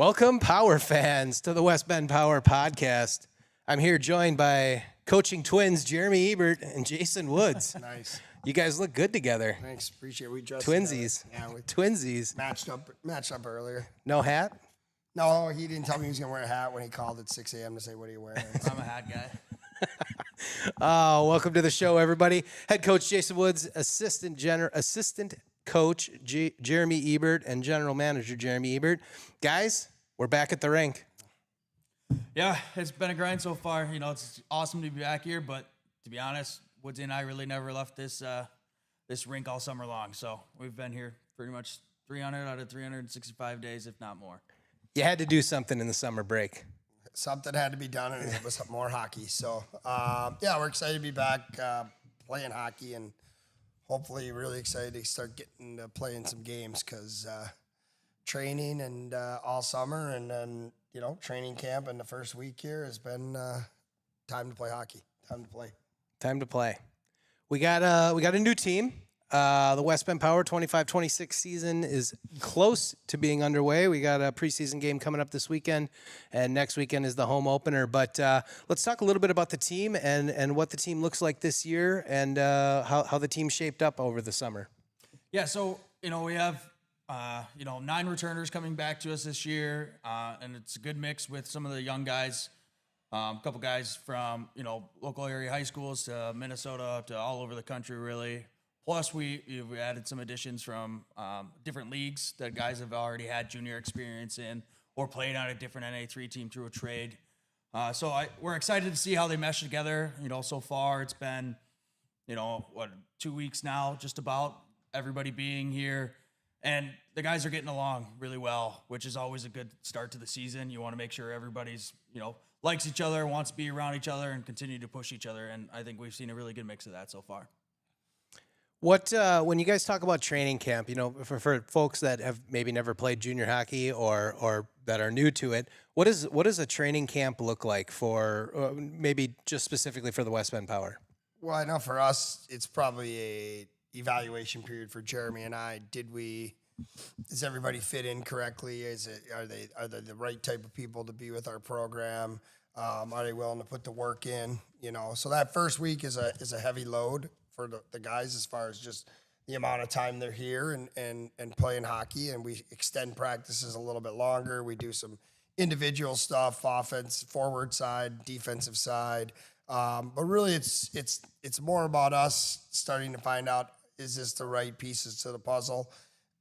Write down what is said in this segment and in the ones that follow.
Welcome, Power fans, to the West Bend Power Podcast. I'm here joined by coaching twins Jeremy Ebert and Jason Woods. Nice. You guys look good together. Thanks. Appreciate it. We dressed Twinsies. together. Yeah, we Twinsies. matched up earlier. No hat? No, he didn't tell me he was going to wear a hat when he called at 6 a.m. to say, what are you wearing? I'm a hat guy. Oh, welcome to the show, everybody. Head coach Jason Woods, assistant coach Jeremy Ebert, and general manager Jeremy Ebert. Guys, we're back at the rink. Yeah, it's been a grind so far. You know, it's awesome to be back here, but to be honest, Woodsy and I really never left this rink all summer long. So we've been here pretty much 300 out of 365 days, if not more. You had to do something in the summer break. Something had to be done, and it was more hockey. So, yeah, we're excited to be back playing hockey, and hopefully really excited to start getting to playing some games because training and all summer and then, you know, training camp and the first week here has been time to play hockey, time to play. Time to play. We got a new team. The West Bend Power 25-26 season is close to being underway. We got a preseason game coming up this weekend, and next weekend is the home opener. But let's talk a little bit about the team and what the team looks like this year and how the team shaped up over the summer. Yeah, so, you know, we have, 9 returners coming back to us this year, and it's a good mix with some of the young guys. A couple guys from, local area high schools to Minnesota to all over the country, really. Plus, we added some additions from different leagues that guys have already had junior experience in or played on a different NA3 team through a trade. We're excited to see how they mesh together. You know, so far it's been, 2 weeks now, just about everybody being here. And the guys are getting along really well, which is always a good start to the season. You want to make sure everybody's, likes each other, wants to be around each other, and continue to push each other. And I think we've seen a really good mix of that so far. What when you guys talk about training camp, for folks that have maybe never played junior hockey or that are new to it, what does a training camp look like for maybe just specifically for the West Bend Power? Well, I know for us, it's probably a evaluation period for Jeremy and I. Does everybody fit in correctly? Are they the right type of people to be with our program? Are they willing to put the work in? So that first week is a heavy load for the guys as far as just the amount of time they're here and playing hockey, and we extend practices a little bit longer. We do some individual stuff, offense, forward side, defensive side. But really it's more about us starting to find out, is this the right pieces to the puzzle?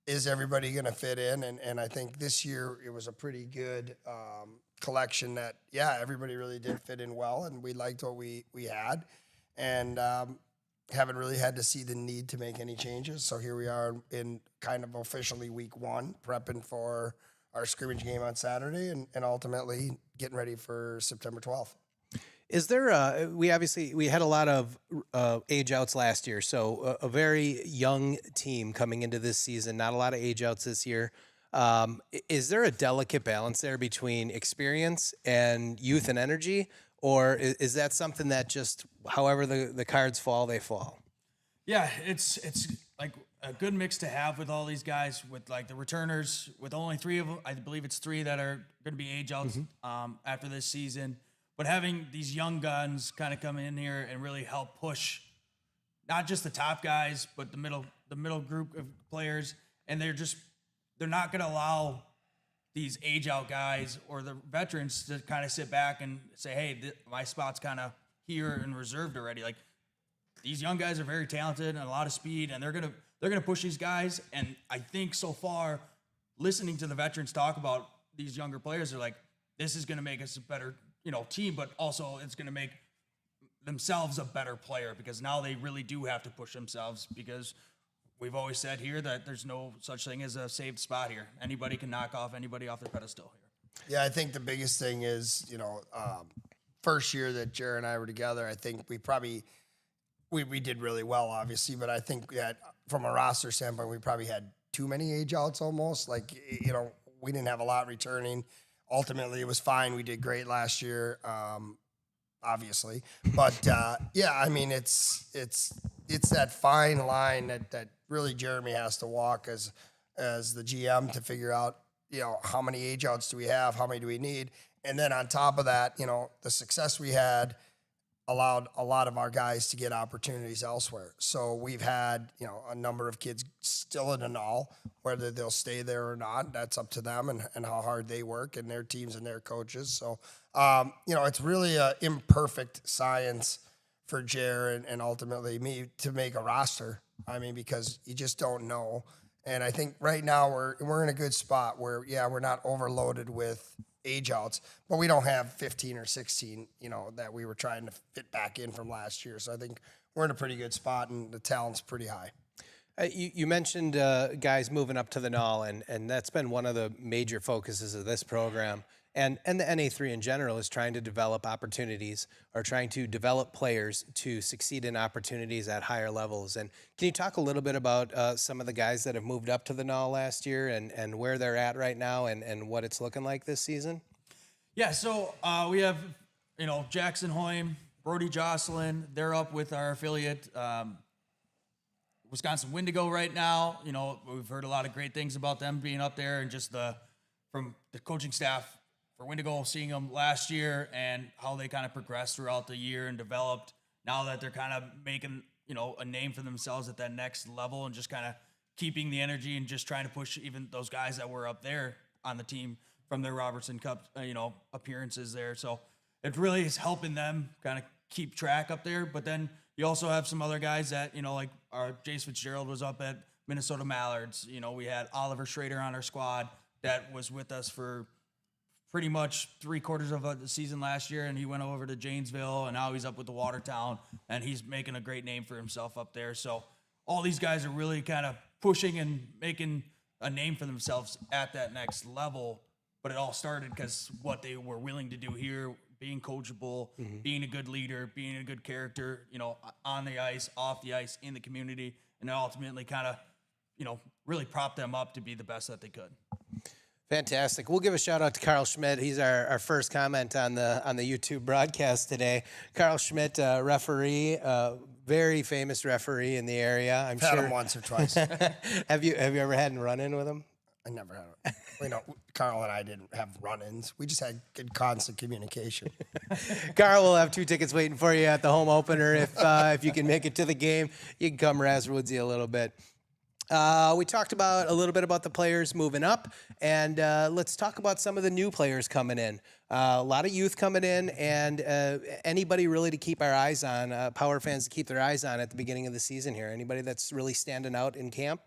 Is everybody going to fit in? And I think this year it was a pretty good collection that, everybody really did fit in well, and we liked what we had. And haven't really had to see the need to make any changes. So here we are in kind of officially week 1, prepping for our scrimmage game on Saturday and ultimately getting ready for September 12th. Is there we had a lot of age outs last year, so a very young team coming into this season, not a lot of age outs this year. Is there a delicate balance there between experience and youth and energy? Or is that something that just however the cards fall, they fall? Yeah, it's like a good mix to have with all these guys, with like the returners, with only 3 of them. I believe it's 3 that are going to be age outs after this season. But having these young guns kind of come in here and really help push not just the top guys, but the middle group of players. And they're not going to allow these age out guys or the veterans to kind of sit back and say, hey, my spot's kind of here and reserved already. Like, these young guys are very talented and a lot of speed, and they're gonna push these guys. And I think so far, listening to the veterans talk about these younger players, they're like, this is gonna make us a better, team, but also it's gonna make themselves a better player, because now they really do have to push themselves, because we've always said here that there's no such thing as a saved spot here. Anybody can knock off anybody off their pedestal here. Yeah, I think the biggest thing is, first year that Jared and I were together, I think we did really well, obviously, but I think that from a roster standpoint, we probably had too many age outs almost. Like, we didn't have a lot returning. Ultimately, it was fine. We did great last year, obviously. But, I mean, it's that fine line that really Jeremy has to walk as the GM to figure out, how many age outs do we have? How many do we need? And then on top of that, the success we had allowed a lot of our guys to get opportunities elsewhere. So we've had, a number of kids still in Null, whether they'll stay there or not, that's up to them and how hard they work and their teams and their coaches. So, it's really an imperfect science for Jer and ultimately me to make a roster. I mean, because you just don't know. And I think right now we're in a good spot where, we're not overloaded with age outs, but we don't have 15 or 16, that we were trying to fit back in from last year. So I think we're in a pretty good spot and the talent's pretty high. You mentioned guys moving up to the Null, and that's been one of the major focuses of this program. And the NA3 in general is trying to develop opportunities or trying to develop players to succeed in opportunities at higher levels. And can you talk a little bit about some of the guys that have moved up to the Null last year and where they're at right now and what it's looking like this season? Yeah, so we have, Jackson Hoyme, Brody Jocelyn. They're up with our affiliate, Wisconsin Wendigo right now. We've heard a lot of great things about them being up there and just from the coaching staff for Wendigo, seeing them last year and how they kind of progressed throughout the year and developed. Now that they're kind of making, a name for themselves at that next level and just kind of keeping the energy and just trying to push even those guys that were up there on the team from their Robertson Cup, appearances there. So it really is helping them kind of keep track up there. But then you also have some other guys that, like our Jace Fitzgerald was up at Minnesota Mallards. We had Oliver Schrader on our squad that was with us for pretty much 3/4 of the season last year, and he went over to Janesville, and now he's up with the Watertown, and he's making a great name for himself up there. So all these guys are really kind of pushing and making a name for themselves at that next level. But it all started because what they were willing to do here, being coachable, being a good leader, being a good character, on the ice, off the ice, in the community, and ultimately kind of, really prop them up to be the best that they could. Fantastic. We'll give a shout out to Carl Schmidt. He's our first comment on the YouTube broadcast today. Carl Schmidt, referee, very famous referee in the area. I'm Had sure. him once or twice. Have you ever had a run-in with him? I never had it. Carl and I didn't have run-ins. We just had good constant communication. Carl will have 2 tickets waiting for you at the home opener. If you can make it to the game, you can come Razzwoodsy a little bit. We talked a little bit about the players moving up, and let's talk about some of the new players coming in. A lot of youth coming in, and anybody really to keep our eyes on, Power fans to keep their eyes on at the beginning of the season here. Anybody that's really standing out in camp?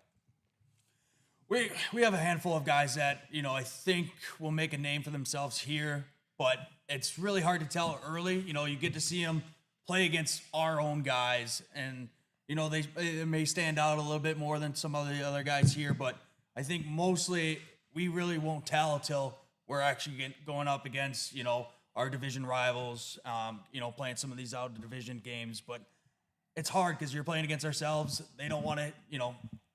We have a handful of guys that, I think will make a name for themselves here, but it's really hard to tell early. You get to see them play against our own guys, and they may stand out a little bit more than some of the other guys here, but I think mostly we really won't tell until we're actually going up against, our division rivals, playing some of these out of division games. But it's hard because you're playing against ourselves. They don't want to,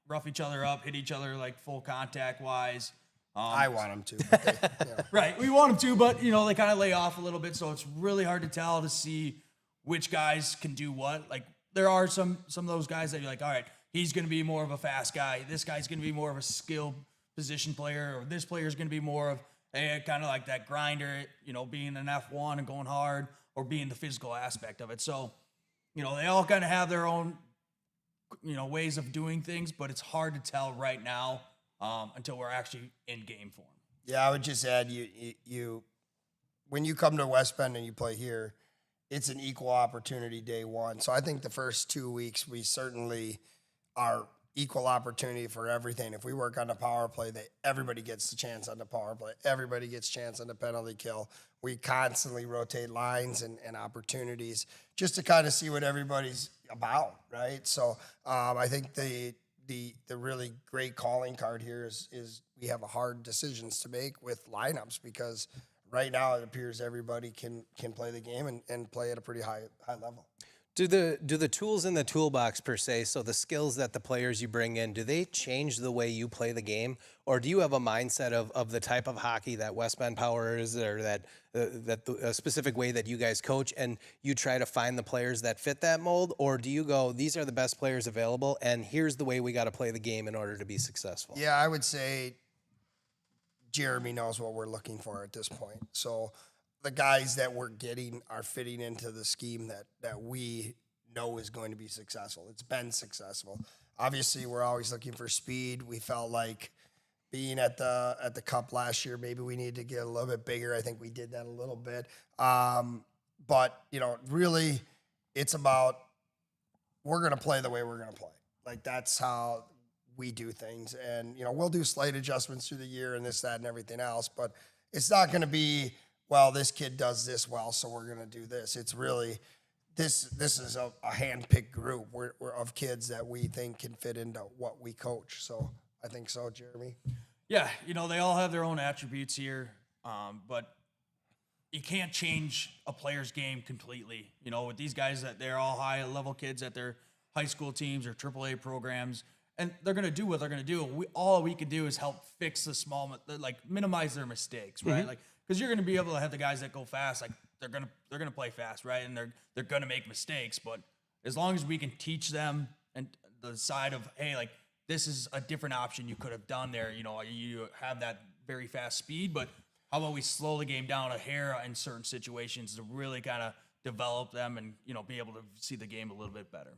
rough each other up, hit each other like full contact wise. I want them to. But they, Right. We want them to, but, they kind of lay off a little bit. So it's really hard to tell to see which guys can do what. Like, there are some of those guys that you're like, all right, he's going to be more of a fast guy. This guy's going to be more of a skilled position player, or this player is going to be more of kind of like that grinder, being an F1 and going hard, or being the physical aspect of it. So, they all kind of have their own, ways of doing things, but it's hard to tell right now until we're actually in game form. Yeah, I would just add, you when you come to West Bend and you play here, it's an equal opportunity day one. So I think the first 2 weeks, we certainly are equal opportunity for everything. If we work on the power play, everybody gets the chance on the power play. Everybody gets a chance on the penalty kill. We constantly rotate lines and opportunities just to kind of see what everybody's about, right? So I think the really great calling card here is we have hard decisions to make with lineups, because right now it appears everybody can play the game and play at a pretty high level. Do the tools in the toolbox per se, so the skills that the players you bring in, do they change the way you play the game, or do you have a mindset of the type of hockey that West Bend Power is, or that a specific way that you guys coach, and you try to find the players that fit that mold, or do you go, these are the best players available, and here's the way we got to play the game in order to be successful? Yeah, I would say Jeremy knows what we're looking for at this point. So the guys that we're getting are fitting into the scheme that we know is going to be successful. It's been successful. Obviously, we're always looking for speed. We felt like being at the Cup last year, maybe we need to get a little bit bigger. I think we did that a little bit. But, really it's about we're going to play the way we're going to play. Like, that's how we do things. And, we'll do slight adjustments through the year and this, that, and everything else. But it's not going to be, well, this kid does this well, so we're going to do this. It's really this is a hand-picked group of kids that we think can fit into what we coach. So I think so, Jeremy. Yeah, they all have their own attributes here, but you can't change a player's game completely. With these guys, that they're all high-level kids at their high school teams or AAA programs, and they're going to do what they're going to do. All we can do is help fix the minimize their mistakes, right? Mm-hmm. Because you're going to be able to have the guys that go fast, they're going to play fast, right? And they're going to make mistakes, but as long as we can teach them and the side of, hey, this is a different option you could have done there. You have that very fast speed, but how about we slow the game down a hair in certain situations to really kind of develop them and, be able to see the game a little bit better.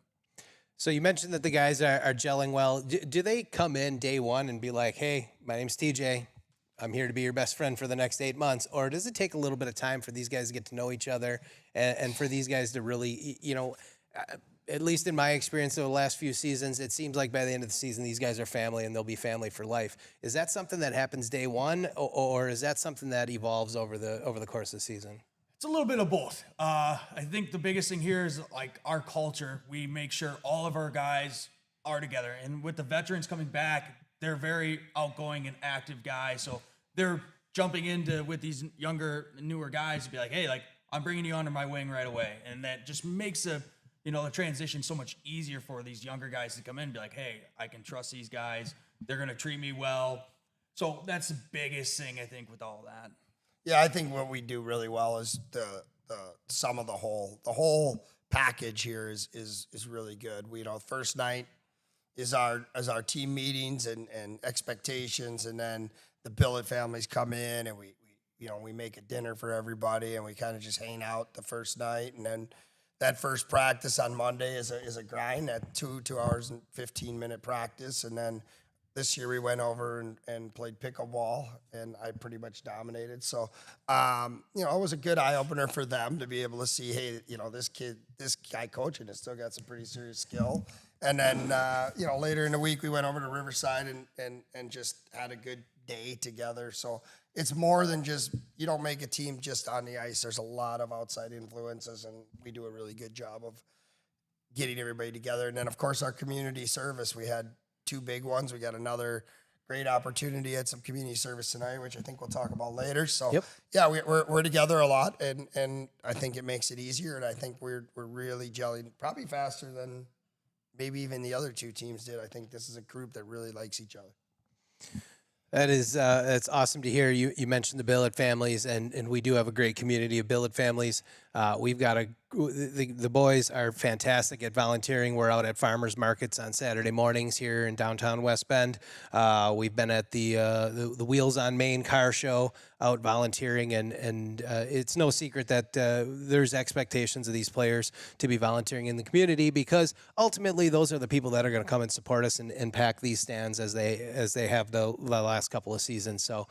So you mentioned that the guys are gelling well. Do they come in day one and be like, hey, my name's TJ. I'm here to be your best friend for the next 8 months? Or does it take a little bit of time for these guys to get to know each other and for these guys to really, at least in my experience over the last few seasons, it seems like by the end of the season, these guys are family and they'll be family for life. Is that something that happens day one, or is that something that evolves over the course of the season? It's a little bit of both. I think the biggest thing here is our culture. We make sure all of our guys are together. And with the veterans coming back, they're very outgoing and active guys. So they're jumping into with these younger, newer guys to be like, hey, I'm bringing you under my wing right away. And that just makes the transition so much easier for these younger guys to come in and be like, hey, I can trust these guys. They're going to treat me well. So that's the biggest thing, I think, with all that. Yeah, I think what we do really well is the sum of the whole. The whole package here is really good. First night is our team meetings and expectations, and then the billet families come in and we make a dinner for everybody and we kind of just hang out the first night, and then that first practice on Monday is a grind, that 2 hours and 15-minute practice, and then this year we went over and played pickleball, and I pretty much dominated. So, it was a good eye-opener for them to be able to see, hey, this guy coaching has still got some pretty serious skill. And then, later in the week we went over to Riverside and just had a good day together. So it's more than just, you don't make a team just on the ice. There's a lot of outside influences, and we do a really good job of getting everybody together. And then, of course, our community service, we had 2 big ones. We got another great opportunity at some community service tonight, which I think we'll talk about later. So, Yep. Yeah, we're together a lot, and I think it makes it easier. And I think we're really gelling probably faster than maybe even the other 2 teams did. I think this is a group that really likes each other. That's awesome to hear. You mentioned the billet families, and we do have a great community of billet families. We've got the boys are fantastic at volunteering. We're out at farmers markets on Saturday mornings here in downtown West Bend. We've been at the Wheels on Main car show out volunteering, and it's no secret that there's expectations of these players to be volunteering in the community, because ultimately those are the people that are going to come and support us and pack these stands as they have the last couple of seasons. So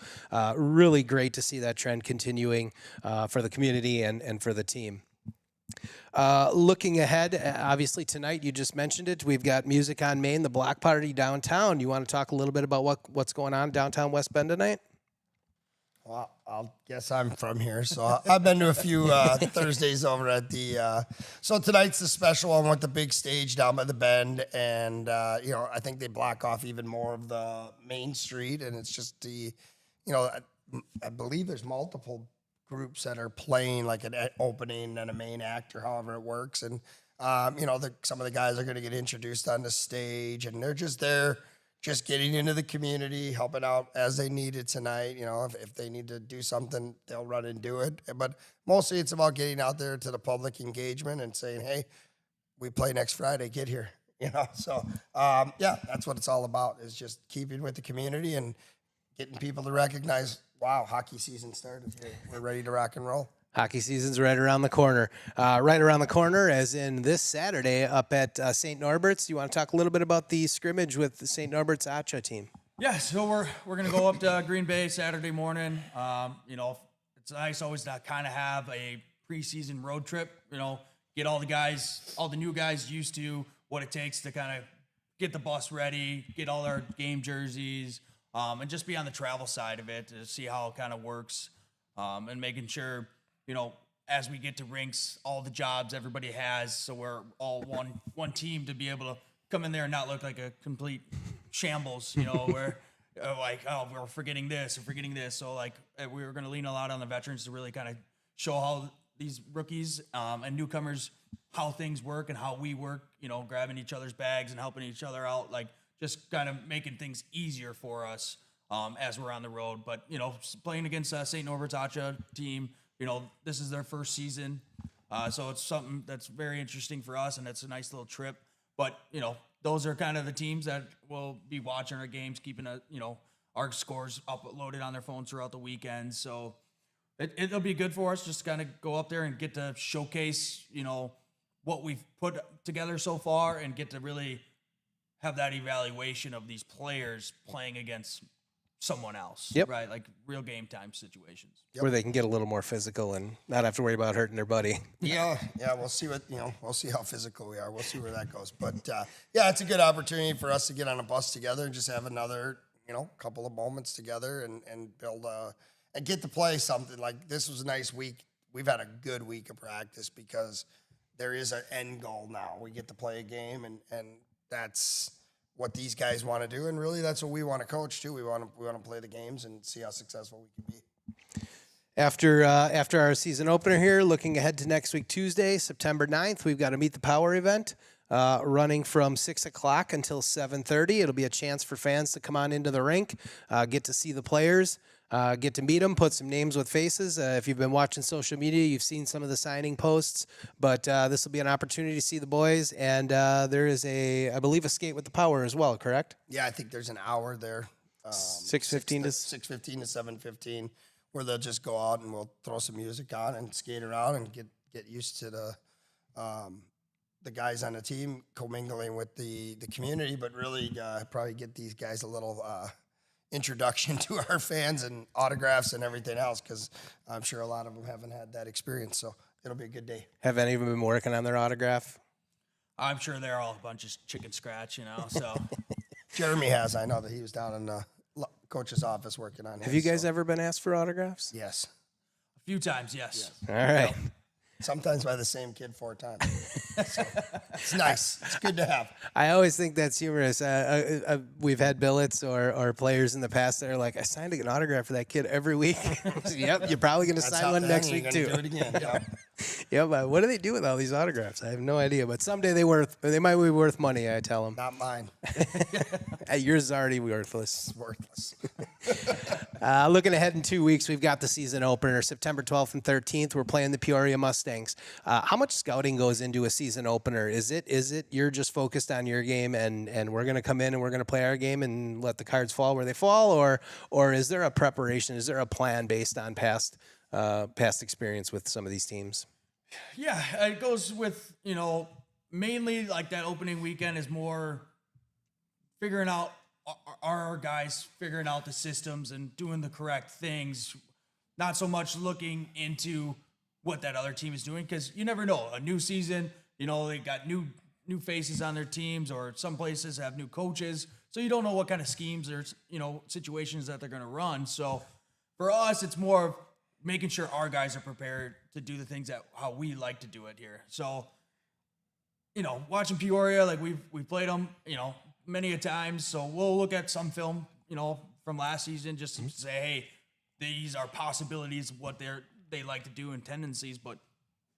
really great to see that trend continuing for the community and for the team. Looking ahead, obviously tonight, you just mentioned it, we've got Music on Main, the block party downtown. You want to talk a little bit about what's going on downtown West Bend tonight? Well, I guess I'm from here, so I've been to a few Thursdays over at the. So tonight's the special one with the big stage down by the Bend, and I think they block off even more of the main street, and it's just I believe there's multiple groups that are playing like an opening and a main act, or however it works, and some of the guys are going to get introduced on the stage, and they're just there. Just getting into the community, helping out as they need it tonight. If they need to do something, they'll run and do it. But mostly it's about getting out there to the public engagement and saying, hey, we play next Friday, get here. So, that's what it's all about, is just keeping with the community and getting people to recognize, wow, hockey season started here. We're ready to rock and roll. Hockey season's right around the corner. Right around the corner, as in this Saturday up at St. Norbert's. You want to talk a little bit about the scrimmage with the St. Norbert's Acha team? Yeah, so we're gonna go up to Green Bay Saturday morning. It's nice always to kind of have a preseason road trip. Get all the new guys used to what it takes to kind of get the bus ready, get all our game jerseys, and just be on the travel side of it to see how it kind of works, and making sure, as we get to rinks, all the jobs everybody has, so we're all one team to be able to come in there and not look like a complete shambles, where we're forgetting this or forgetting this. So we were going to lean a lot on the veterans to really kind of show how these rookies and newcomers, how things work and how we work, grabbing each other's bags and helping each other out, just kind of making things easier for us as we're on the road. But, playing against St. Norbert's Acha team, this is their first season. So it's something that's very interesting for us, and it's a nice little trip. But, those are kind of the teams that will be watching our games, keeping our scores uploaded on their phones throughout the weekend. So it'll be good for us just to kind of go up there and get to showcase, what we've put together so far and get to really have that evaluation of these players playing against someone else, Yep. right? Like real game time situations. Where they can get a little more physical and not have to worry about hurting their buddy. Yeah, we'll see we'll see how physical we are. We'll see where that goes. But it's a good opportunity for us to get on a bus together and just have another, couple of moments together and build and get to play something. Like, this was a nice week. We've had a good week of practice because there is an end goal now. We get to play a game, and that's what these guys want to do, and really that's what we want to coach too. We want to play the games and see how successful we can be. After our season opener here, looking ahead to next week, Tuesday, September 9th, we've got a Meet the Power event running from 6 o'clock until 7:30. It'll be a chance for fans to come on into the rink, get to see the players, get to meet them, put some names with faces. If you've been watching social media, you've seen some of the signing posts, but this will be an opportunity to see the boys. And there is I believe, a skate with the Power as well, correct? Yeah, I think there's an hour there. 6:15 to 6:15 to 7:15, where they'll just go out and we'll throw some music on and skate around and get used to the guys on the team commingling with the community, but really probably get these guys a little introduction to our fans and autographs and everything else, because I'm sure a lot of them haven't had that experience. So it'll be a good day. Have any of them been working on their autograph? I'm sure they're all a bunch of chicken scratch, so. Jeremy has. I know that he was down in the coach's office working on it. Have you guys ever been asked for autographs? Yes. A few times, yes. All right. Sometimes by the same kid 4 times. So, it's nice. It's good to have. I always think that's humorous. We've had billets or players in the past that are like, I signed an autograph for that kid every week. Yep, you're probably going to sign one next week too. Do it again. Yeah. Yeah, but what do they do with all these autographs? I have no idea. But someday they might be worth money. I tell them. Not mine. Yours is already worthless. It's worthless. Looking ahead in 2 weeks, we've got the season opener, September 12th and 13th. We're playing the Peoria Mustangs. How much scouting goes into a season opener? Is it you're just focused on your game and we're going to come in and we're going to play our game and let the cards fall where they fall, or is there a preparation? Is there a plan based on past experience with some of these teams? Yeah, it goes with, mainly like that opening weekend is more figuring out our guys figuring out the systems and doing the correct things, not so much looking into what that other team is doing, because you never know. A new season, they got new faces on their teams, or some places have new coaches, so you don't know what kind of schemes or situations that they're going to run. So for us, it's more of making sure our guys are prepared to do the things that how we like to do it here. So watching Peoria, like we've played them, many a times. So we'll look at some film, from last season, just to say, hey, these are possibilities of what they like to do and tendencies. But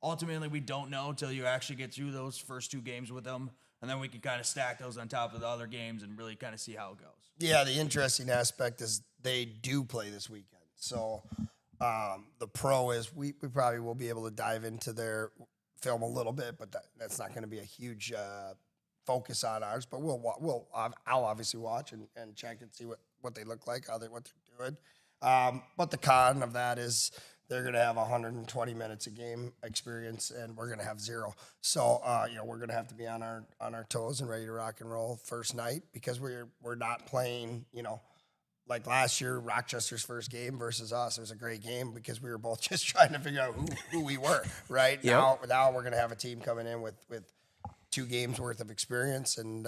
ultimately, we don't know until you actually get through those first 2 games with them, and then we can kind of stack those on top of the other games and really kind of see how it goes. Yeah, the interesting aspect is they do play this weekend. So the pro is we probably will be able to dive into their film a little bit, but that's not going to be a huge focus on ours. But I'll obviously watch and check and see what they look like, what they're good. But the con of that is they're going to have 120 minutes of game experience, and we're going to have 0. So, we're going to have to be on our toes and ready to rock and roll first night because we're not playing, like last year, Rochester's first game versus us. It was a great game because we were both just trying to figure out who we were, right? Yep. Now we're going to have a team coming in with 2 games worth of experience, and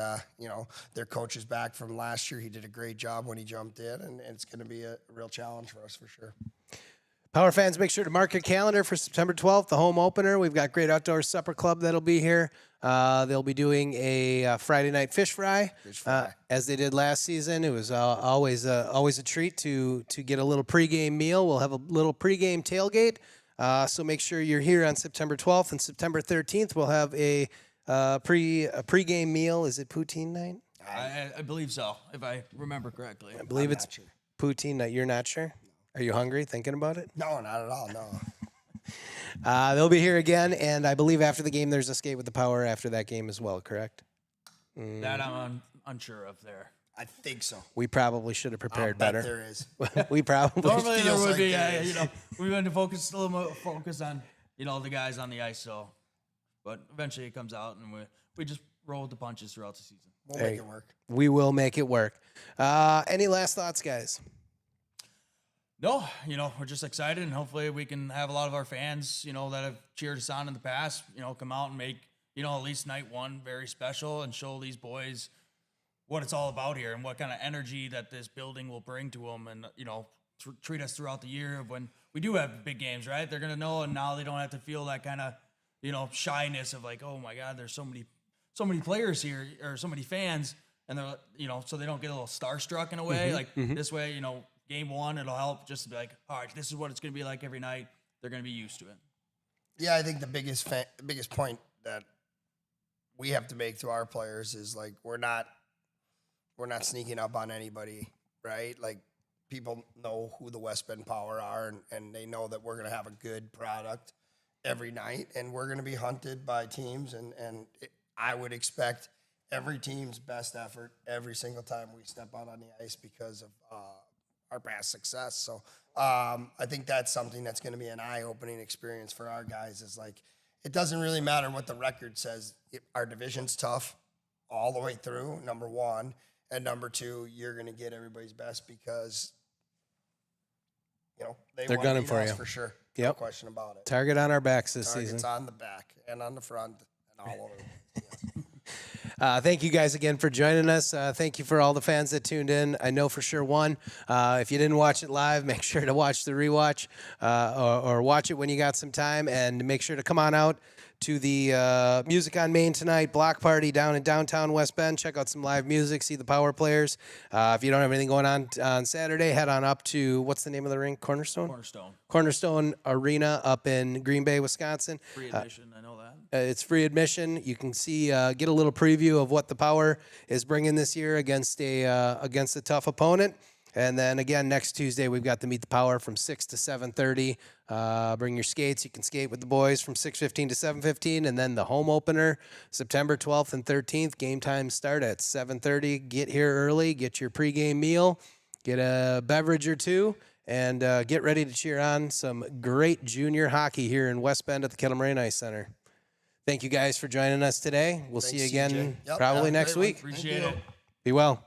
their coach is back from last year. He did a great job when he jumped in, and it's going to be a real challenge for us for sure. Power fans, make sure to mark your calendar for September 12th, the home opener. We've got Great Outdoor Supper Club that'll be here. They'll be doing a Friday night fish fry, as they did last season. It was always a treat to get a little pregame meal. We'll have a little pregame tailgate. So make sure you're here on September 12th and September 13th. We'll have a pregame meal. Is it poutine night? I believe so, if I remember correctly. I believe it's poutine night. You're not sure? Are you hungry thinking about it? No, not at all. No. They'll be here again, and I believe after the game there's a skate with the power after that game as well, correct? That I'm unsure of there. I think so. We probably should have prepared Bet better. there is. We probably Normally there feels would like be, there is. we want to focus a little more focus on, the guys on the ice. So, but eventually it comes out, and we just roll with the punches throughout the season. We'll make it work. We will make it work. Any last thoughts, guys? No, we're just excited, and hopefully we can have a lot of our fans, that have cheered us on in the past, come out and make, at least night one very special and show these boys what it's all about here and what kind of energy that this building will bring to them, and, treat us throughout the year of when we do have big games, right? They're going to know, and now they don't have to feel that kind of, shyness of like, oh my God, there's so many players here or so many fans, and they're, so they don't get a little starstruck in a way. This way, game one, it'll help just to be like, all right, this is what it's going to be like every night. They're going to be used to it. Yeah, I think the biggest point that we have to make to our players is like we're not sneaking up on anybody, right? Like people know who the West Bend Power are, and they know that we're going to have a good product every night, and we're going to be hunted by teams, and I would expect every team's best effort every single time we step out on the ice because of our past success. So I think that's something that's going to be an eye-opening experience for our guys is like, it doesn't really matter what the record says. Our division's tough all the way through, number one. And number two, you're going to get everybody's best because, They're gunning for you. For sure. Yep. No question about it. Target on our backs this Target's season. on the back and on the front and all over. Yes. Thank you guys again for joining us. Thank you for all the fans that tuned in. I know for sure if you didn't watch it live, make sure to watch the rewatch or watch it when you got some time, and make sure to come on out to the Music on Main tonight block party down in downtown West Bend. Check out some live music, see the Power players. If you don't have anything going on Saturday, head on up to, what's the name of the rink? Cornerstone Arena up in Green Bay, Wisconsin. Free admission, I know that. It's free admission. You can see, get a little preview of what the Power is bringing this year against a tough opponent. And then again, next Tuesday, we've got the Meet the Power from 6 to 7:30. Bring your skates. You can skate with the boys from 6:15 to 7:15. And then the home opener, September 12th and 13th. Game times start at 7:30. Get here early. Get your pregame meal. Get a beverage or two. And get ready to cheer on some great junior hockey here in West Bend at the Kettle Moraine Ice Center. Thank you guys for joining us today. We'll see you again CJ. Yep, probably have a next great one. week. Appreciate it. Be well.